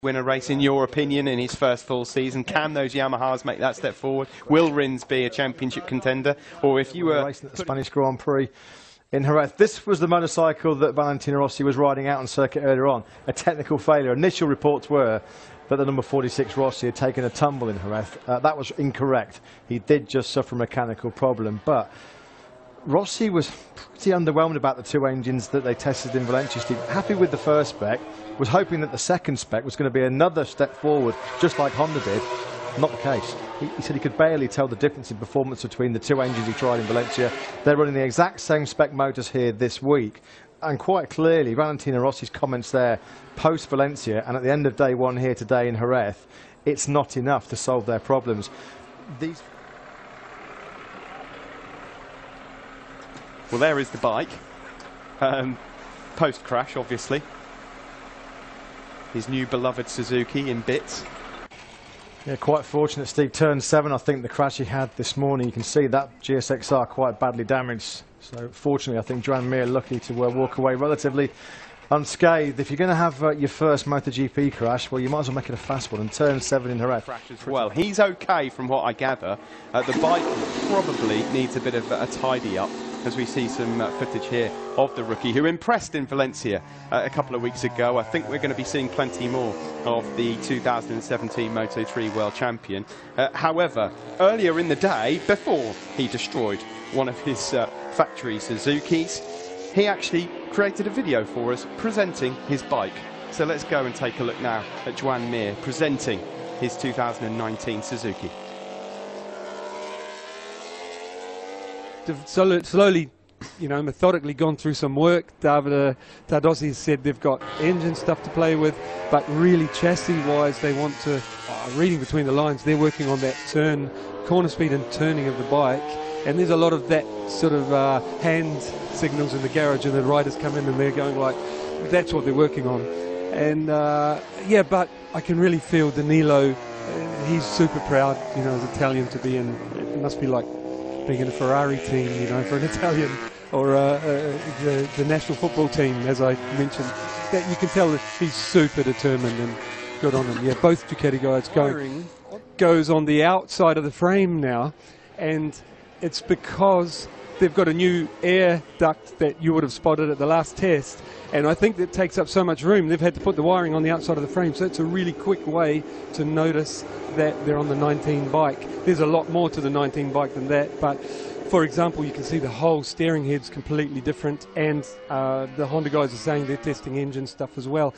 win a race, in your opinion, in his first full season? Can those Yamahas make that step forward? Will Rins be a championship contender? Or if you were racing at the Spanish Grand Prix in Jerez, this was the motorcycle that Valentino Rossi was riding out on circuit earlier on. A technical failure. Initial reports were that the number 46 Rossi had taken a tumble in Jerez. That was incorrect. He did just suffer a mechanical problem, but Rossi was pretty underwhelmed about the two engines that they tested in Valencia. Steve, happy with the first spec, was hoping that the second spec was going to be another step forward, just like Honda did. Not the case. He said he could barely tell the difference in performance between the two engines he tried in Valencia. They're running the exact same spec motors here this week. And quite clearly, Valentino Rossi's comments there, post-Valencia, and at the end of day one here today in Jerez, it's not enough to solve their problems. Well, there is the bike. Post-crash, obviously. His new beloved Suzuki in bits. Yeah, quite fortunate, Steve. Turn 7, I think the crash he had this morning, you can see that GSXR quite badly damaged. So fortunately, I think Joan Mir lucky to walk away relatively unscathed. If you're going to have your first MotoGP crash, well, you might as well make it a fast one. And turn 7 in Jerez. Well, he's okay from what I gather. The bike probably needs a bit of a tidy up, as we see some footage here of the rookie who impressed in Valencia a couple of weeks ago. I think we're going to be seeing plenty more of the 2017 Moto3 World Champion. However, earlier in the day, before he destroyed one of his factory Suzukis, he actually created a video for us presenting his bike. So let's go and take a look now at Joan Mir presenting his 2019 Suzuki. Slowly, you know, methodically gone through some work. David Tardozzi said they've got engine stuff to play with, but really chassis-wise, they want to, reading between the lines, they're working on that corner speed and turning of the bike. And there's a lot of that sort of hand signals in the garage, and the riders come in and they're going like, that's what they're working on. And yeah, but I can really feel Danilo, he's super proud, you know, as Italian to be in. It must be like being in a Ferrari team, you know, for an Italian, or the national football team, as I mentioned. That you can tell that he's super determined, and good on him. Yeah, both Ducati guys goes on the outside of the frame now, and it's because they've got a new air duct that you would have spotted at the last test, and I think that takes up so much room they've had to put the wiring on the outside of the frame, so it's a really quick way to notice that they're on the 19 bike. There's a lot more to the 19 bike than that, but for example, you can see the whole steering head's completely different, and the Honda guys are saying they're testing engine stuff as well.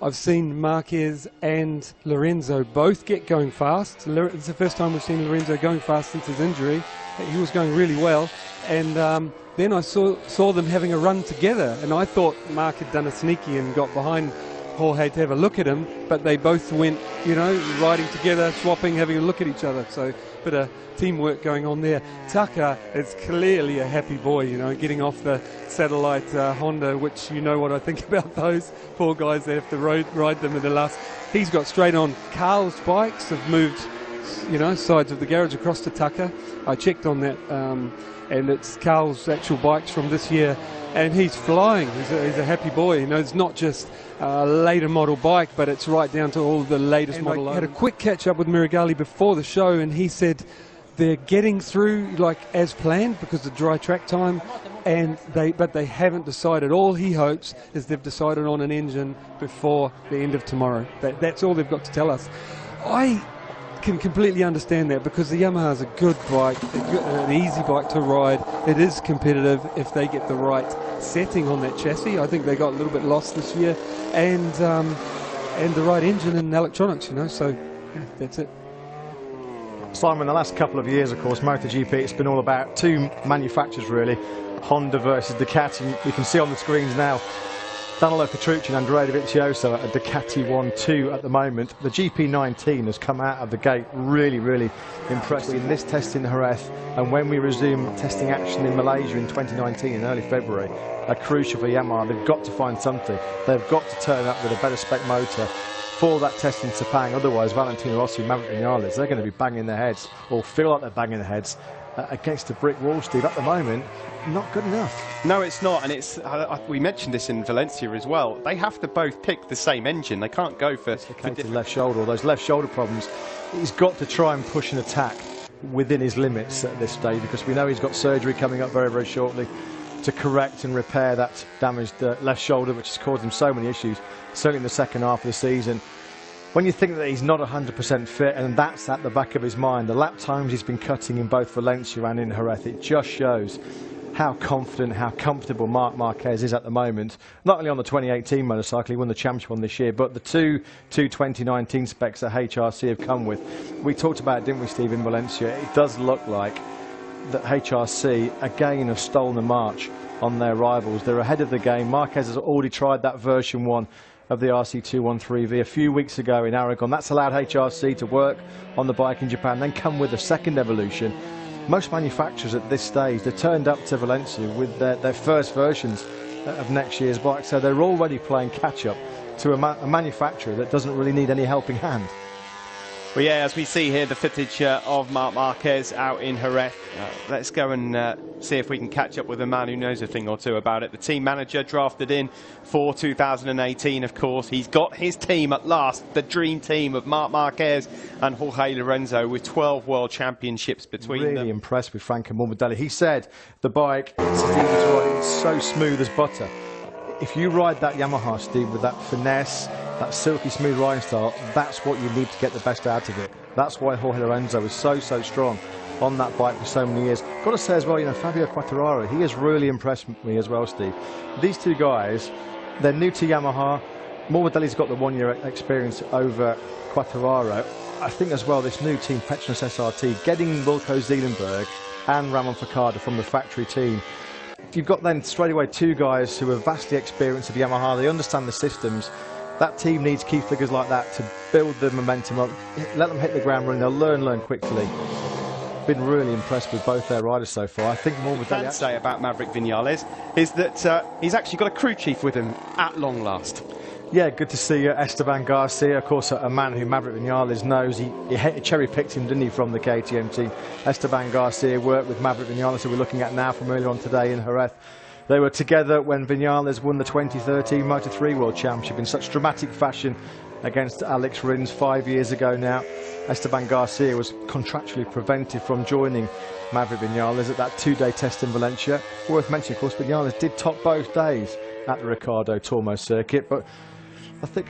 I've seen Marquez and Lorenzo both get going fast. It's the first time we've seen Lorenzo going fast since his injury. He was going really well, and then I saw them having a run together, and I thought Mark had done a sneaky and got behind Jorge to have a look at him, but they both went, you know, riding together, swapping, having a look at each other. So a bit of teamwork going on there. Taka is clearly a happy boy, you know, getting off the satellite Honda, which you know what I think about those poor guys that have to ride them in the last. He's got straight on. Carl's bikes have moved, you know, sides of the garage across to Taka. I checked on that, and it's Carl's actual bikes from this year, and he's flying. He's a happy boy. You know, it's not just a later model bike, but it's right down to all the latest model. I had a quick catch up with Mirigali before the show, and he said they're getting through like as planned because of dry track time, but they haven't decided. All he hopes is they've decided on an engine before the end of tomorrow. That's all they've got to tell us. I can completely understand that, because the Yamaha is a good bike, an easy bike to ride. It is competitive if they get the right setting on that chassis. I think they got a little bit lost this year, and the right engine and electronics, you know. So yeah, that's it. Simon, the last couple of years, of course, MotoGP, it's been all about two manufacturers really, Honda versus Ducati. We can see on the screens now Danilo Petrucci and Andrea Dovizioso at a Ducati 1-2 at the moment. The GP19 has come out of the gate really, really impressive in this test in Jerez, and when we resume testing action in Malaysia in 2019 in early February, are crucial for Yamaha. They've got to find something. They've got to turn up with a better spec motor for that test in Sepang. Otherwise, Valentino Rossi and Maverick Vinales, they're going to be banging their heads, or feel like they're banging their heads, against a brick wall, Steve. At the moment, not good enough. No, it's not, and it's we mentioned this in Valencia as well. They have to both pick the same engine. They can't go for different left shoulder, or those left shoulder problems. He's got to try and push an attack within his limits at this stage, because we know he's got surgery coming up very, very shortly to correct and repair that damaged left shoulder, which has caused him so many issues, certainly in the second half of the season. When you think that he's not 100% fit, and that's at the back of his mind, the lap times he's been cutting in both Valencia and in Jerez, it just shows how confident, how comfortable Marc Marquez is at the moment. Not only on the 2018 motorcycle, he won the championship one this year, but the two 2019 specs that HRC have come with. We talked about it, didn't we, Steve, in Valencia? It does look like that HRC, again, have stolen the march on their rivals. They're ahead of the game. Marquez has already tried that version 1 of the RC213V a few weeks ago in Aragon. That's allowed HRC to work on the bike in Japan, then come with a second evolution. Most manufacturers at this stage, they're turned up to Valencia with their first versions of next year's bike, so they're already playing catch-up to a manufacturer that doesn't really need any helping hand. Well, yeah, as we see here, the footage of Marc Marquez out in Jerez. Let's go and see if we can catch up with a man who knows a thing or two about it. The team manager drafted in for 2018, of course. He's got his team at last, the dream team of Marc Marquez and Jorge Lorenzo, with 12 world championships between them. Really impressed with Franco Morbidelli. He said the bike, it's so smooth as butter. If you ride that Yamaha, Steve, with that finesse, that silky smooth riding style, that's what you need to get the best out of it. That's why Jorge Lorenzo was so strong on that bike for so many years. Got to say as well, you know, Fabio Quartararo, he has really impressed me as well, Steve. These two guys, they're new to Yamaha. Morbidelli's got the 1-year experience over Quartararo. I think as well, this new team, Petronas SRT, getting Wilco Zeelenberg and Ramon Facada from the factory team. You've got then straight away two guys who are vastly experienced of Yamaha. They understand the systems. That team needs key figures like that to build the momentum up, let them hit the ground running. They'll learn quickly. Been really impressed with both their riders so far. I think more what I can say about Maverick Vinales is that he's actually got a crew chief with him at long last. Yeah, good to see Esteban Garcia, of course, a man who Maverick Vinales knows. He cherry-picked him, didn't he, from the KTM team. Esteban Garcia worked with Maverick Vinales, who we're looking at now from earlier on today in Jerez. They were together when Vinales won the 2013 Moto3 World Championship in such dramatic fashion against Alex Rins 5 years ago now. Esteban Garcia was contractually prevented from joining Maverick Vinales at that 2-day test in Valencia. Worth mentioning, of course, Vinales did top both days at the Ricardo Tormo circuit, but I think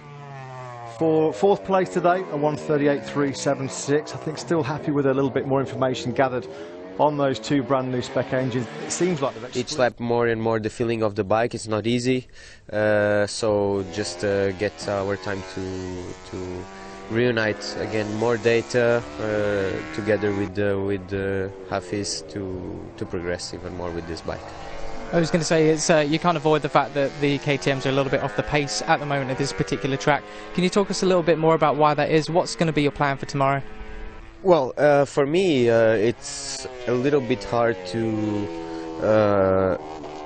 for fourth place today, a 1:38.376. I think still happy with a little bit more information gathered on those two brand new spec engines. It seems like each lap more and more the feeling of the bike. It's not easy, so just get our time to reunite again more data together with Hafiz to progress even more with this bike. I was going to say, it's you can't avoid the fact that the KTMs are a little bit off the pace at the moment at this particular track. Can you talk us a little bit more about why that is? What's going to be your plan for tomorrow? Well, for me, it's a little bit hard to,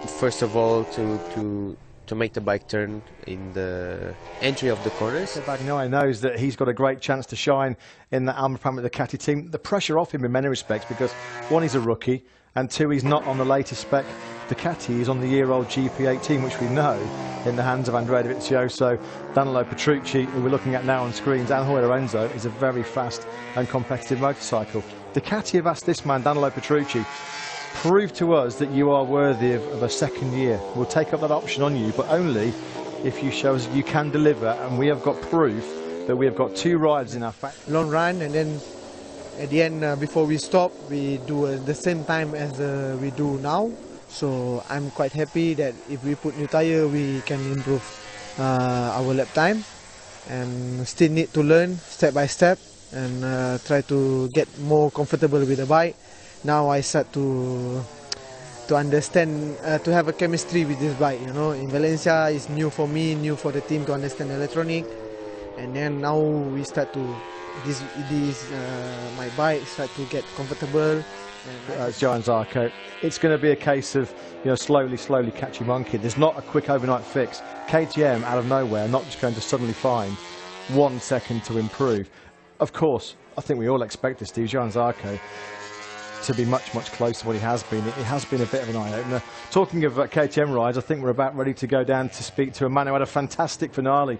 first of all, to make the bike turn in the entry of the corners. Bagnai knows that he's got a great chance to shine in the Alma Pramit Ducati team. The pressure off him in many respects, because one, he's a rookie, and two, he's not on the latest spec Ducati. He's on the year-old GP18, which we know in the hands of Andrea Dovizioso, Danilo Petrucci, who we're looking at now on screens, and Jorge Lorenzo, is a very fast and competitive motorcycle. Ducati have asked this man, Danilo Petrucci, prove to us that you are worthy of a second year. We'll take up that option on you, but only if you show us you can deliver, and we have got proof that we have got two riders in our factory. Long run, and then at the end, before we stop, we do the same time as we do now. So I'm quite happy that if we put new tire, we can improve our lap time, and still need to learn step by step and try to get more comfortable with the bike. Now I start to understand, to have a chemistry with this bike. You know, in Valencia it's new for me, new for the team to understand electronic, and then now we start to my bike start to get comfortable. Johan Zarco, it's going to be a case of, you know, slowly catch your monkey. There's not a quick overnight fix. KTM out of nowhere are not just going to suddenly find 1 second to improve. Of course, I think we all expect this, Steve. Johan Zarco to be much, much closer to what he has been. It has been a bit of an eye-opener. Talking of KTM rides, I think we're about ready to go down to speak to a man who had a fantastic finale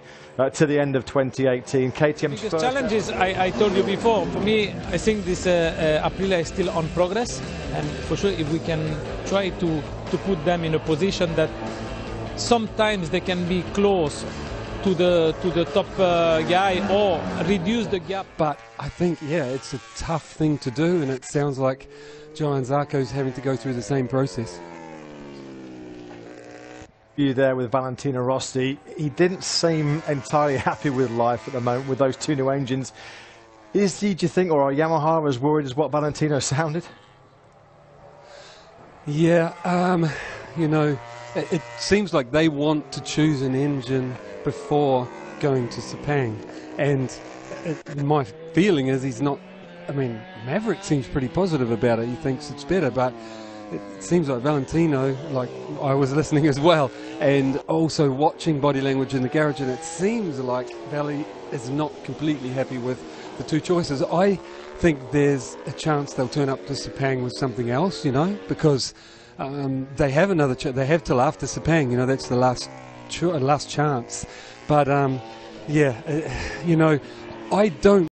to the end of 2018. KTM's biggest challenge is, I told you before, for me, I think this Aprilia is still on progress, and for sure if we can try to put them in a position that sometimes they can be close to the top guy or reduce the gap. But I think, yeah, it's a tough thing to do, and it sounds like Johann Zarco's having to go through the same process. You there with Valentino Rossi. He didn't seem entirely happy with life at the moment with those two new engines. Is he, do you think, or are Yamaha as worried as what Valentino sounded? Yeah, you know, it seems like they want to choose an engine before going to Sepang, and my feeling is he's not. I mean, Maverick seems pretty positive about it. He thinks it's better, but it seems like Valentino, like I was listening as well, and also watching body language in the garage, and it seems like Valley is not completely happy with the two choices. I think there's a chance they'll turn up to Sepang with something else, you know, because they have another. They have till after Sepang, you know, that's the last chance. But yeah, you know, I don't